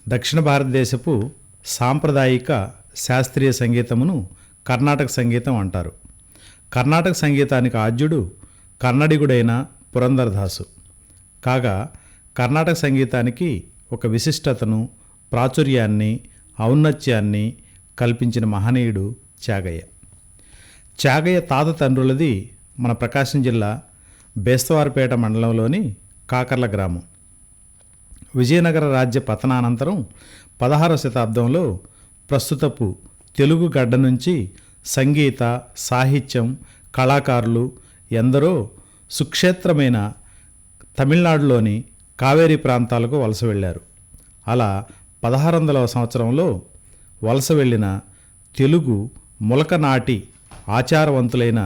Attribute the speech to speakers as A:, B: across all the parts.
A: దక్షిణ భారతదేశపు సాంప్రదాయిక శాస్త్రీయ సంగీతమును కర్ణాటక సంగీతం అంటారు. కర్ణాటక సంగీతానికి ఆద్యుడు కన్నడిగుడైన పురందరదాసు. కాగా కర్ణాటక సంగీతానికి ఒక విశిష్టతను, ప్రాచుర్యాన్ని, ఔన్నత్యాన్ని కల్పించిన మహనీయుడు త్యాగయ్య. త్యాగయ్య తాత తండ్రులది మన ప్రకాశం జిల్లా బేస్తవారిపేట మండలంలోని కాకర్ల గ్రామం. విజయనగర రాజ్య పతనానంతరం 16వ శతాబ్దంలో ప్రస్తుతపు తెలుగు గడ్డ నుంచి సంగీత, సాహిత్యం, కళాకారులు ఎందరో సుక్షేత్రమైన తమిళనాడులోని కావేరీ ప్రాంతాలకు వలస వెళ్ళారు. అలా 1600వ సంవత్సరంలో వలస వెళ్ళిన తెలుగు ములకనాటి ఆచారవంతులైన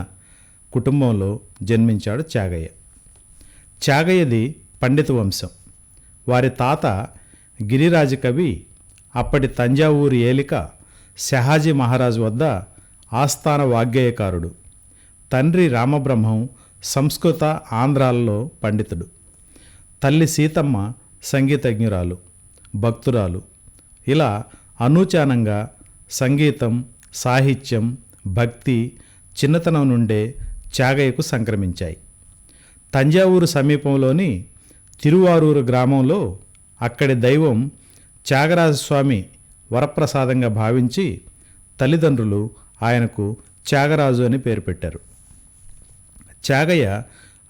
A: కుటుంబంలో జన్మించాడు త్యాగయ్య. త్యాగయ్యది పండిత వంశం. వారి తాత గిరిరాజ కవి అప్పటి తంజావూరు ఏలిక శహాజీ మహారాజు వద్ద ఆస్థాన వాగ్గేయకారుడు. తండ్రి రామబ్రహ్మం సంస్కృత, ఆంధ్రాలలో పండితుడు. తల్లి సీతమ్మ సంగీతజ్ఞురాలు, భక్తురాలు. ఇలా అనూచానంగా సంగీతం, సాహిత్యం, భక్తి చిన్నతనం నుండే త్యాగయ్యకు సంక్రమించాయి. తంజావూరు సమీపంలోని తిరువారూరు గ్రామంలో అక్కడి దైవం త్యాగరాజస్వామి వరప్రసాదంగా భావించి తల్లిదండ్రులు ఆయనకు త్యాగరాజు అని పేరు పెట్టారు. త్యాగయ్య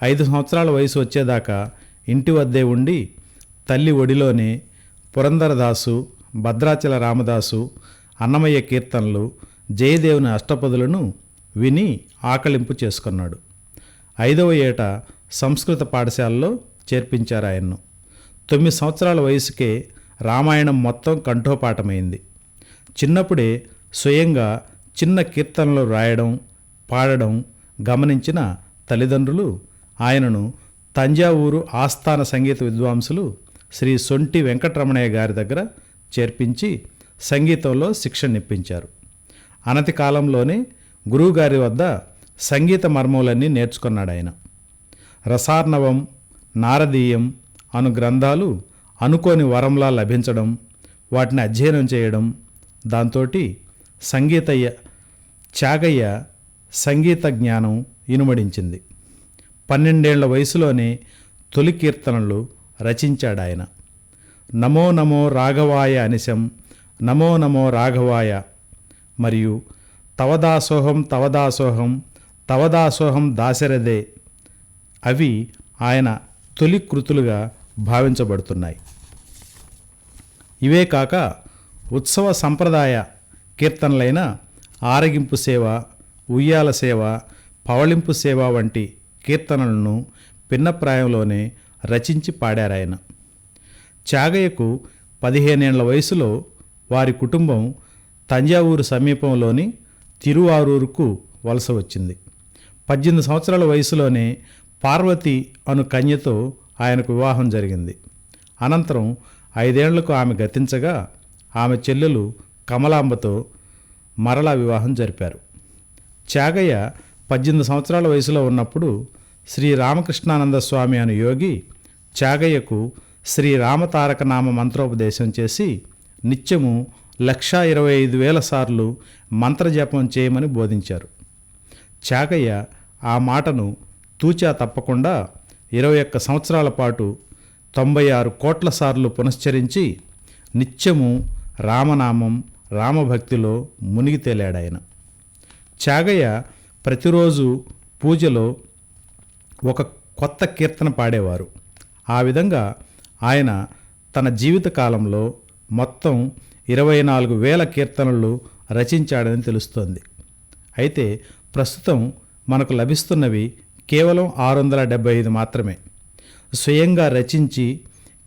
A: 5 సంవత్సరాల వయసు వచ్చేదాకా ఇంటి వద్దే ఉండి తల్లి ఒడిలోనే పురందరదాసు, భద్రాచల రామదాసు, అన్నమయ్య కీర్తనలు, జయదేవుని అష్టపదులను విని ఆకలింపు చేసుకున్నాడు. 5వ ఏట సంస్కృత పాఠశాలలో చేర్పించారు ఆయన్ను. 9 సంవత్సరాల వయసుకే రామాయణం మొత్తం కంఠోపాఠమైంది. చిన్నప్పుడే స్వయంగా చిన్న కీర్తనలు రాయడం, పాడడం గమనించిన తల్లిదండ్రులు ఆయనను తంజావూరు ఆస్థాన సంగీత విద్వాంసులు శ్రీ సొంటి వెంకటరమణయ్య గారి దగ్గర చేర్పించి సంగీతంలో శిక్షణనిప్పించారు. అనతి కాలంలోనే గురువుగారి వద్ద సంగీత మర్మములన్నీ నేర్చుకున్నాడు ఆయన. రసార్ణవం, నారదీయం అను గ్రంథాలు అనుకోని వరంలా లభించడం, వాటిని అధ్యయనం చేయడం, దాంతోటి త్యాగయ్య సంగీత జ్ఞానం ఇనుమడించింది. 12 ఏళ్ల వయసులోనే తొలి కీర్తనలు రచించాడు ఆయన. నమో నమో రాఘవాయ అనిశం, నమో నమో రాఘవాయ, మరియు తవదాసోహం తవదాసోహం తవదాసోహం దాశరథే అవి ఆయన తొలి కృతులుగా భావించబడుతున్నాయి. ఇవే కాక ఉత్సవ సంప్రదాయ కీర్తనలైన ఆరగింపు సేవ, ఉయ్యాల సేవ, పవళింపు సేవ వంటి కీర్తనలను పిన్నప్రాయంలోనే రచించి పాడారాయన. త్యాగయ్యకు 15 ఏళ్ల వయసులో వారి కుటుంబం తంజావూరు సమీపంలోని తిరువారూరుకు వలస వచ్చింది. 18 సంవత్సరాల వయసులోనే పార్వతి అను కన్యతో ఆయనకు వివాహం జరిగింది. అనంతరం 5 ఏళ్లకు ఆమె గతించగా ఆమె చెల్లెలు కమలాంబతో మరలా వివాహం జరిపారు. త్యాగయ్య 18 సంవత్సరాల వయసులో ఉన్నప్పుడు శ్రీ రామకృష్ణానంద స్వామి అను యోగి త్యాగయ్యకు శ్రీ రామతారక నామ మంత్రోపదేశం చేసి నిత్యము 1,25,000 సార్లు మంత్రజపం చేయమని బోధించారు. త్యాగయ్య ఆ మాటను తూచా తప్పకుండా 21 సంవత్సరాల పాటు 96 కోట్ల సార్లు పునశ్చరించి నిత్యము రామనామం, రామభక్తిలో మునిగి తేలాడాయన. త్యాగయ్య ప్రతిరోజు పూజలో ఒక కొత్త కీర్తన పాడేవారు. ఆ విధంగా ఆయన తన జీవితకాలంలో మొత్తం 24,000 కీర్తనలు రచించాడని తెలుస్తోంది. అయితే ప్రస్తుతం మనకు లభిస్తున్నవి కేవలం 675 మాత్రమే. స్వయంగా రచించి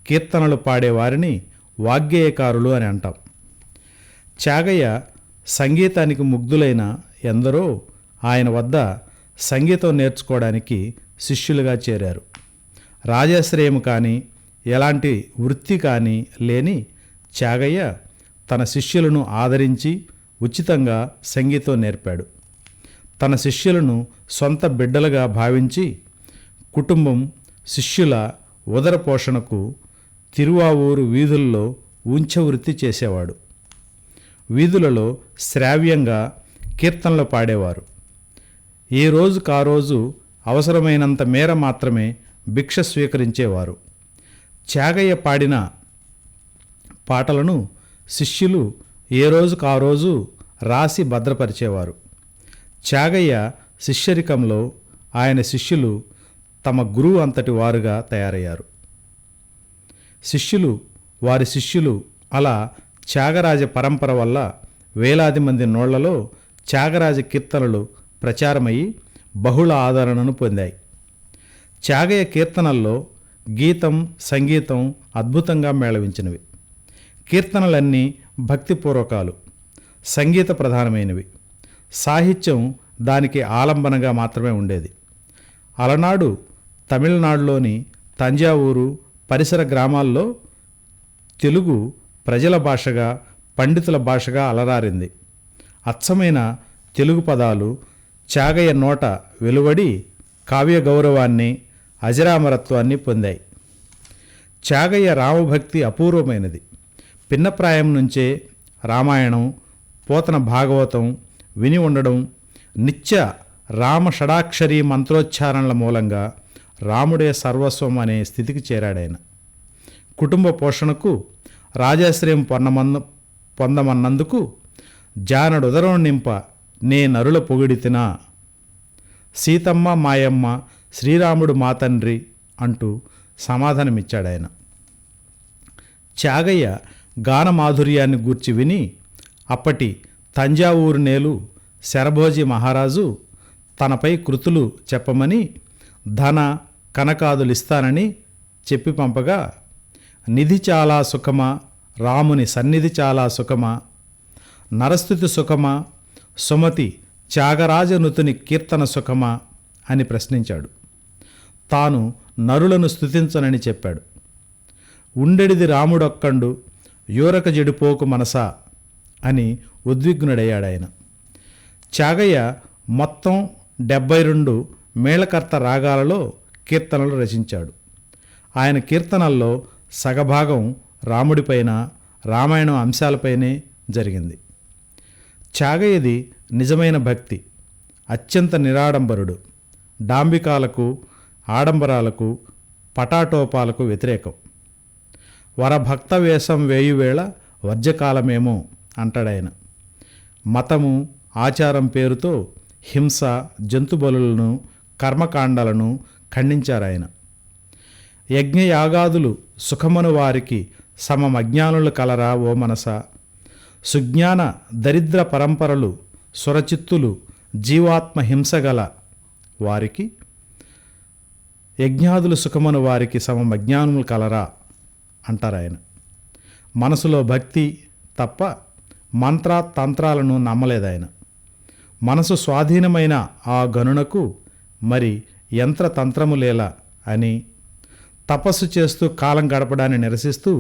A: కీర్తనలు పాడేవారిని వాగ్గేయకారులు అని అంటాం. త్యాగయ్య సంగీతానికి ముగ్ధులైన ఎందరో ఆయన వద్ద సంగీతం నేర్చుకోవడానికి శిష్యులుగా చేరారు. రాజాశ్రయం కానీ ఎలాంటి వృత్తి కానీ లేని త్యాగయ్య తన శిష్యులను ఆదరించి ఉచితంగా సంగీతం నేర్పాడు. తన శిష్యులను సొంత బిడ్డలుగా భావించి కుటుంబం, శిష్యుల ఉదర పోషణకు తిరువావూరు వీధుల్లో ఉంచవృత్తి చేసేవాడు. వీధులలో శ్రావ్యంగా కీర్తనలు పాడేవారు. ఏ రోజుకా రోజు అవసరమైనంత మేర మాత్రమే భిక్ష స్వీకరించేవారు. త్యాగయ్య పాడిన పాటలను శిష్యులు ఏ రోజుకా రోజు రాసి భద్రపరిచేవారు. త్యాగయ్య శిష్యరికంలో ఆయన శిష్యులు తమ గురువు అంతటి వారుగా తయారయ్యారు. వారి శిష్యులు అలా త్యాగరాజ పరంపర వల్ల వేలాది మంది నోళ్లలో త్యాగరాజ కీర్తనలు ప్రచారమయ్యి బహుళ ఆదరణను పొందాయి. త్యాగయ్య కీర్తనల్లో గీతం, సంగీతం అద్భుతంగా మేళవించినవి. కీర్తనలన్నీ భక్తిపూర్వకాలు, సంగీత ప్రధానమైనవి. సాహిత్యం దానికి ఆలంబనగా మాత్రమే ఉండేది. అలనాడు తమిళనాడులోని తంజావూరు పరిసర గ్రామాల్లో తెలుగు ప్రజల భాషగా, పండితుల భాషగా అలరారింది. అచ్చమైన తెలుగు పదాలు త్యాగయ్య నోట వెలువడి కావ్య గౌరవాన్ని, అజరామరత్వాన్ని పొందాయి. త్యాగయ్య రామభక్తి అపూర్వమైనది. పిన్నప్రాయం నుంచే రామాయణం, పోతన భాగవతం విని ఉండడం, నిత్య రామ షడాక్షరి మంత్రోచ్చారణల మూలంగా రాముడే సర్వస్వం అనే స్థితికి చేరాడాయన. కుటుంబ పోషణకు రాజాశ్రయం పొందమన్నందుకు జానడుదరం నింప నే నరుల పొగిడితినా, సీతమ్మ మాయమ్మ శ్రీరాముడు మా తండ్రి అంటూ సమాధానమిచ్చాడాయన. త్యాగయ్య గానమాధుర్యాన్ని గూర్చి విని అప్పటి తంజావూరు నేలు శరభోజి మహారాజు తనపై కృతులు చెప్పమని ధన కనకాదులిస్తానని చెప్పి పంపగా, నిధి చాలా సుఖమా, రాముని సన్నిధి చాలా సుఖమా, నరస్థుతి సుఖమా, సుమతి త్యాగరాజనుతుని కీర్తన సుఖమా అని ప్రశ్నించాడు. తాను నరులను స్తుతించనని చెప్పాడు. ఉండెడిది రాముడొక్కండు యూరక జడిపోకు మనసా అని ఉద్విగ్నుడయ్యాడాయన. త్యాగయ్య మొత్తం 72 మేళకర్త రాగాలలో కీర్తనలు రచించాడు. ఆయన కీర్తనల్లో సగభాగం రాముడిపైన, రామాయణం అంశాలపైనే జరిగింది. త్యాగయ్యది నిజమైన భక్తి. అత్యంత నిరాడంబరుడు. డాంబికాలకు, ఆడంబరాలకు, పటాటోపాలకు వ్యతిరేకం. వరభక్త వేషం వేయువేళ వర్జకాలమేమో అంటాడాయన. మతము, ఆచారం పేరుతో హింస, జంతుబలులను, కర్మకాండాలను ఖండించారాయన. యజ్ఞయాగాదులు సుఖమను వారికి సమమజ్ఞానులు కలరా ఓ మనస, సుజ్ఞాన దరిద్ర పరంపరలు సురచిత్తులు జీవాత్మ హింసగల వారికి, యజ్ఞాదులు సుఖమను వారికి సమమజ్ఞానులు కలరా అంటారాయన. మనసులో భక్తి తప్ప మంత్ర తంత్రాలను నమ్మలేదాయన. మనసు స్వాధీనమైన ఆ గనునకు మరి యంత్రతంత్రములేలా అని తపస్సు చేస్తూ కాలం గడపడాన్ని నిరసిస్తూ,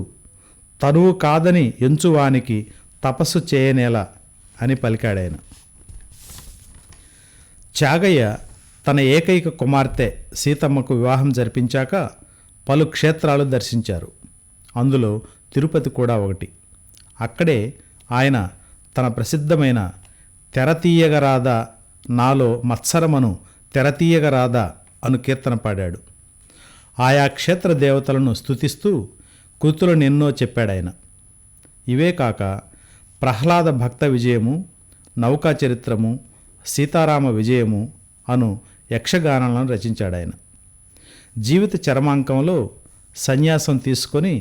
A: తనువు కాదని ఎంచువానికి తపస్సు చేయనేలా అని పలికాడాయన. త్యాగయ్య తన ఏకైక కుమార్తె సీతమ్మకు వివాహం జరిపించాక పలు క్షేత్రాలు దర్శించారు. అందులో తిరుపతి కూడా ఒకటి. అక్కడే ఆయన తన ప్రసిద్ధమైన తెరతీయగరాదా నాలో మత్సరమను తెరతీయగరాదా అను కీర్తన పాడాడు. ఆయా క్షేత్ర దేవతలను స్తుతిస్తూ కృతులను ఎన్నో చెప్పాడాయన. ఇవే కాక ప్రహ్లాద భక్త విజయము, నౌకా చరిత్రము, సీతారామ విజయము అను యక్షగానాలను రచించాడాయన. జీవిత చరమాంకంలో సన్యాసం తీసుకొని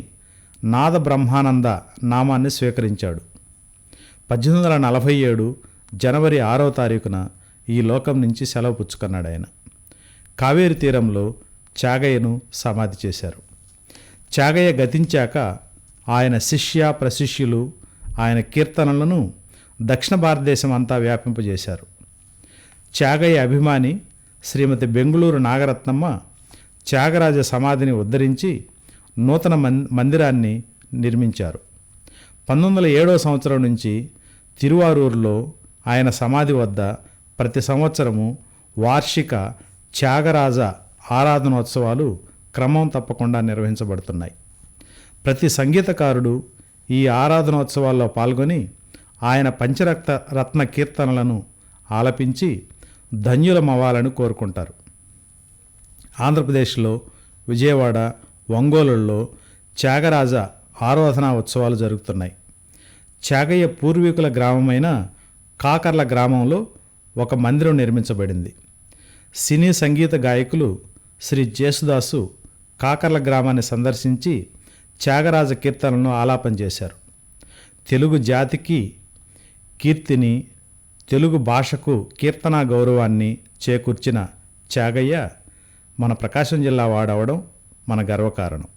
A: నాద బ్రహ్మానంద నామాన్ని స్వీకరించాడు. 1847 జనవరి 6వ తారీఖున ఈ లోకం నుంచి సెలవు పుచ్చుకున్నాడు ఆయన. కావేరి తీరంలో త్యాగయ్యను సమాధి చేశారు. త్యాగయ్య గతించాక ఆయన శిష్య ప్రశిష్యులు ఆయన కీర్తనలను దక్షిణ భారతదేశం అంతా వ్యాపింపజేశారు. త్యాగయ్య అభిమాని శ్రీమతి బెంగుళూరు నాగరత్నమ్మ త్యాగరాజ సమాధిని ఉద్ధరించి నూతన మందిరాన్ని నిర్మించారు. 1907వ సంవత్సరం నుంచి తిరువారూరులో ఆయన సమాధి వద్ద ప్రతి సంవత్సరము వార్షిక త్యాగరాజ ఆరాధనోత్సవాలు క్రమం తప్పకుండా నిర్వహించబడుతున్నాయి. ప్రతి సంగీతకారుడు ఈ ఆరాధనోత్సవాల్లో పాల్గొని ఆయన రత్న కీర్తనలను ఆలపించి ధన్యులమవ్వాలని కోరుకుంటారు. ఆంధ్రప్రదేశ్లో విజయవాడ, ఒంగోలుల్లో త్యాగరాజ ఆరాధనా ఉత్సవాలు జరుగుతున్నాయి. త్యాగయ్య పూర్వీకుల గ్రామమైన కాకర్ల గ్రామంలో ఒక మందిరం నిర్మించబడింది. సినీ సంగీత గాయకులు శ్రీ జేసుదాసు కాకర్ల గ్రామాన్ని సందర్శించి త్యాగరాజ కీర్తనలను ఆలాపన చేశారు. తెలుగు జాతికి కీర్తిని, తెలుగు భాషకు కీర్తనా గౌరవాన్ని చేకూర్చిన త్యాగయ్య మన ప్రకాశం జిల్లా వాడవడం మన గర్వకారణం.